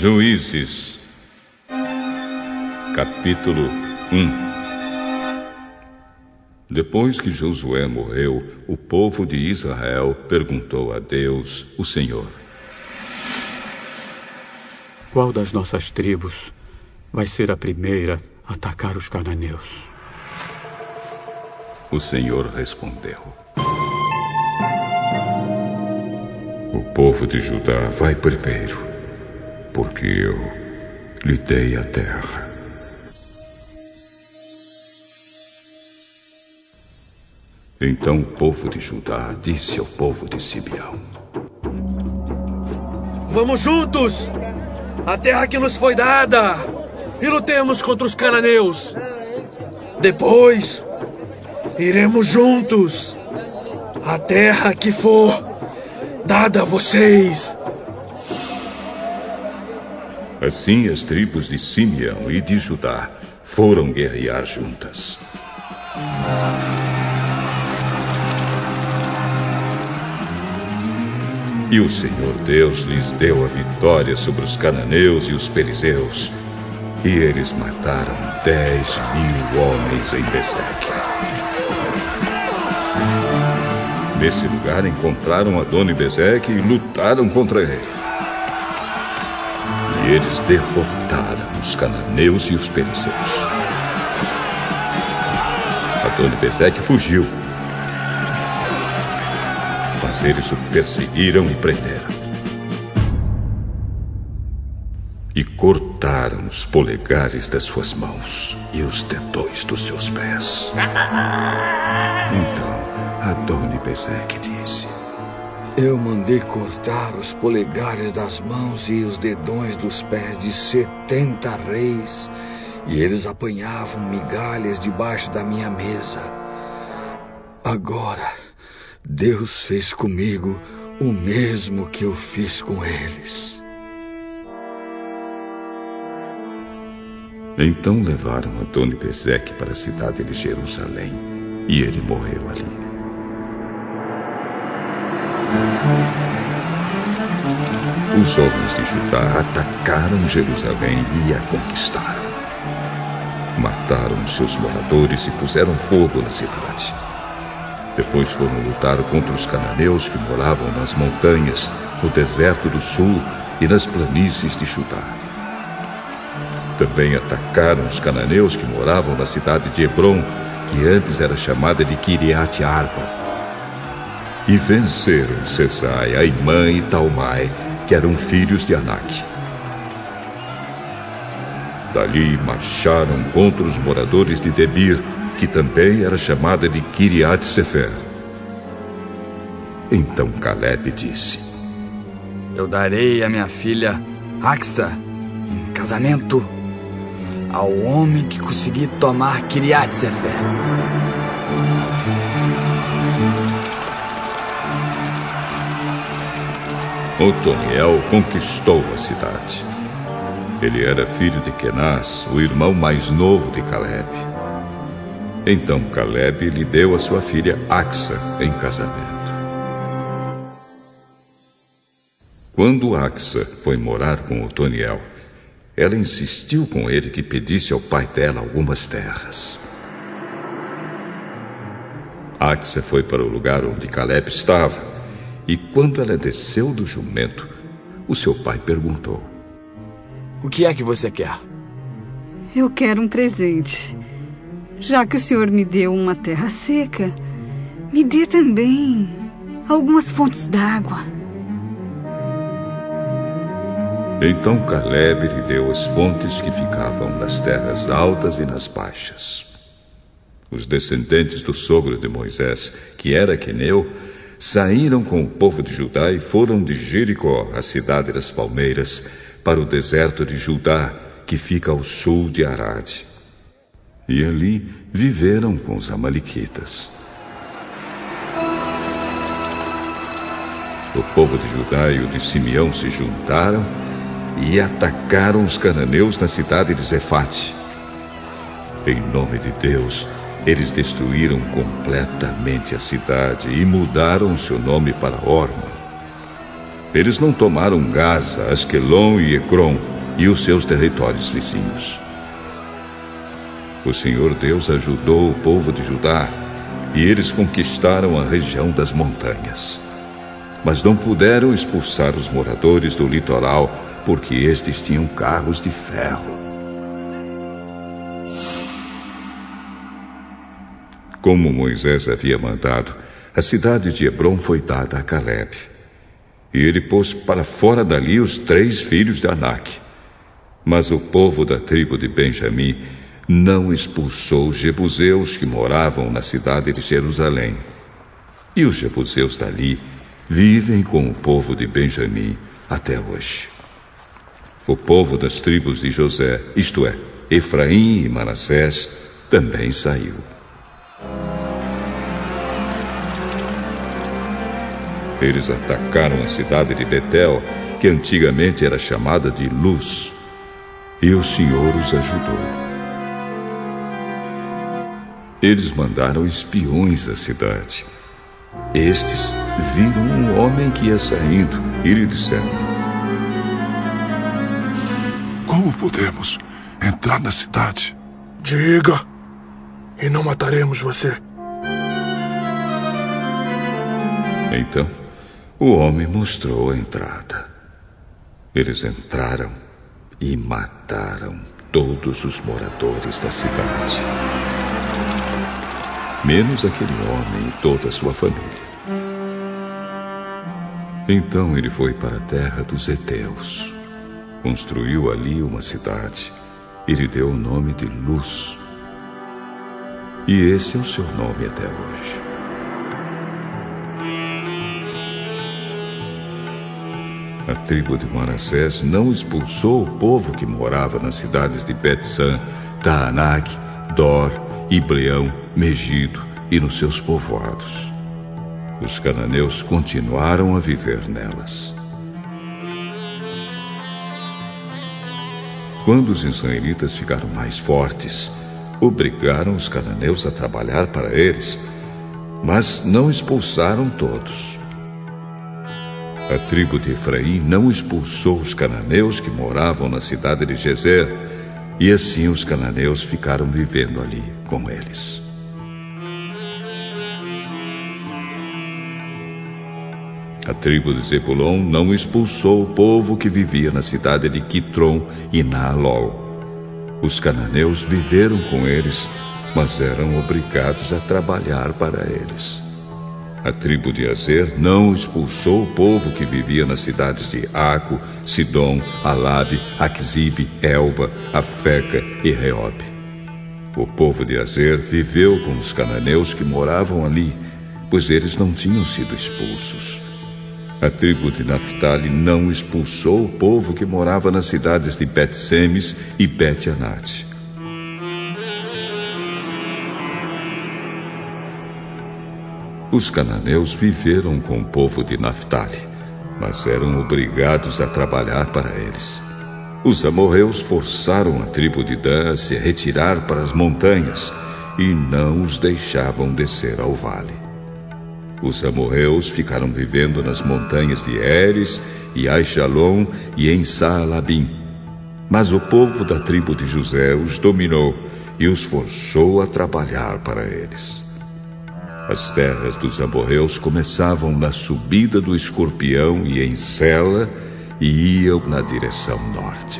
Juízes, capítulo 1. Depois que Josué morreu, o povo de Israel perguntou a Deus, o Senhor: qual das nossas tribos vai ser a primeira a atacar os cananeus? O Senhor respondeu: o povo de Judá vai primeiro, porque eu lhe dei a terra. Então o povo de Judá disse ao povo de Simeão: vamos juntos à terra que nos foi dada e lutemos contra os cananeus. Depois iremos juntos à terra que for dada a vocês. Assim as tribos de Simeão e de Judá foram guerrear juntas. E o Senhor Deus lhes deu a vitória sobre os cananeus e os perizeus. E eles mataram 10.000 homens em Bezeque. Nesse lugar encontraram Adoni-Bezeque e lutaram contra ele. E eles derrotaram os cananeus e os perizeus. Adoni-Bezeque fugiu. Mas eles o perseguiram e prenderam. E cortaram os polegares das suas mãos e os dedões dos seus pés. Então Adoni-Bezeque disse: eu mandei cortar os polegares das mãos e os dedões dos pés de 70 reis, e eles apanhavam migalhas debaixo da minha mesa. Agora Deus fez comigo o mesmo que eu fiz com eles. Então levaram Adoni-Bezeque para a cidade de Jerusalém, e ele morreu ali. Os homens de Judá atacaram Jerusalém e a conquistaram. Mataram seus moradores e puseram fogo na cidade. Depois foram lutar contra os cananeus que moravam nas montanhas, no deserto do sul e nas planícies de Judá. Também atacaram os cananeus que moravam na cidade de Hebrom, que antes era chamada de Quiriate-Arba. E venceram Sesai, Aimã e Talmai, que eram filhos de Anak. Dali marcharam contra os moradores de Debir, que também era chamada de Quiriate-Sefer. Então Caleb disse: eu darei a minha filha Axa em casamento ao homem que conseguir tomar Quiriate-Sefer. Otoniel conquistou a cidade. Ele era filho de Kenaz, o irmão mais novo de Caleb. Então Caleb lhe deu a sua filha Axa em casamento. Quando Axa foi morar com Otoniel, ela insistiu com ele que pedisse ao pai dela algumas terras. Axa foi para o lugar onde Caleb estava, e quando ela desceu do jumento, o seu pai perguntou: o que é que você quer? Eu quero um presente. Já que o senhor me deu uma terra seca, me dê também algumas fontes d'água. Então Caleb lhe deu as fontes que ficavam nas terras altas e nas baixas. Os descendentes do sogro de Moisés, que era queneu, saíram com o povo de Judá e foram de Jericó, a cidade das palmeiras, para o deserto de Judá, que fica ao sul de Arade. E ali viveram com os amalequitas. O povo de Judá e o de Simeão se juntaram e atacaram os cananeus na cidade de Zefate. Em nome de Deus, eles destruíram completamente a cidade e mudaram seu nome para Horma. Eles não tomaram Gaza, Asquelon e Ecrom, e os seus territórios vizinhos. O Senhor Deus ajudou o povo de Judá e eles conquistaram a região das montanhas. Mas não puderam expulsar os moradores do litoral porque estes tinham carros de ferro. Como Moisés havia mandado, a cidade de Hebrom foi dada a Calebe. E ele pôs para fora dali os 3 filhos de Anak. Mas o povo da tribo de Benjamim não expulsou os jebuseus que moravam na cidade de Jerusalém. E os jebuseus dali vivem com o povo de Benjamim até hoje. O povo das tribos de José, isto é, Efraim e Manassés, também saiu. Eles atacaram a cidade de Betel, que antigamente era chamada de Luz, e o Senhor os ajudou. Eles mandaram espiões à cidade. Estes viram um homem que ia saindo e lhe disseram: Como podemos entrar na cidade? Diga, e não mataremos você. Então, o homem mostrou a entrada. Eles entraram e mataram todos os moradores da cidade, menos aquele homem e toda a sua família. Então ele foi para a terra dos heteus, construiu ali uma cidade e lhe deu o nome de Luz. E esse é o seu nome até hoje. A tribo de Manassés não expulsou o povo que morava nas cidades de Bet-San, Taanak, Dor, Ibleão, Megido e nos seus povoados. Os cananeus continuaram a viver nelas. Quando os israelitas ficaram mais fortes, obrigaram os cananeus a trabalhar para eles, mas não expulsaram todos. A tribo de Efraim não expulsou os cananeus que moravam na cidade de Gezer, e assim os cananeus ficaram vivendo ali com eles. A tribo de Zebulon não expulsou o povo que vivia na cidade de Quitron e Naalol. Os cananeus viveram com eles, mas eram obrigados a trabalhar para eles. A tribo de Azer não expulsou o povo que vivia nas cidades de Aco, Sidom, Alabe, Aquzibe, Elba, Afeca e Reobe. O povo de Azer viveu com os cananeus que moravam ali, pois eles não tinham sido expulsos. A tribo de Naphtali não expulsou o povo que morava nas cidades de Bet-Semes e Bet-Anat. Os cananeus viveram com o povo de Naphtali, mas eram obrigados a trabalhar para eles. Os amorreus forçaram a tribo de Dan a se retirar para as montanhas e não os deixavam descer ao vale. Os amorreus ficaram vivendo nas montanhas de Eres e Aishalon e em Saalabim. Mas o povo da tribo de José os dominou e os forçou a trabalhar para eles. As terras dos amorreus começavam na subida do Escorpião e em Sela e iam na direção norte.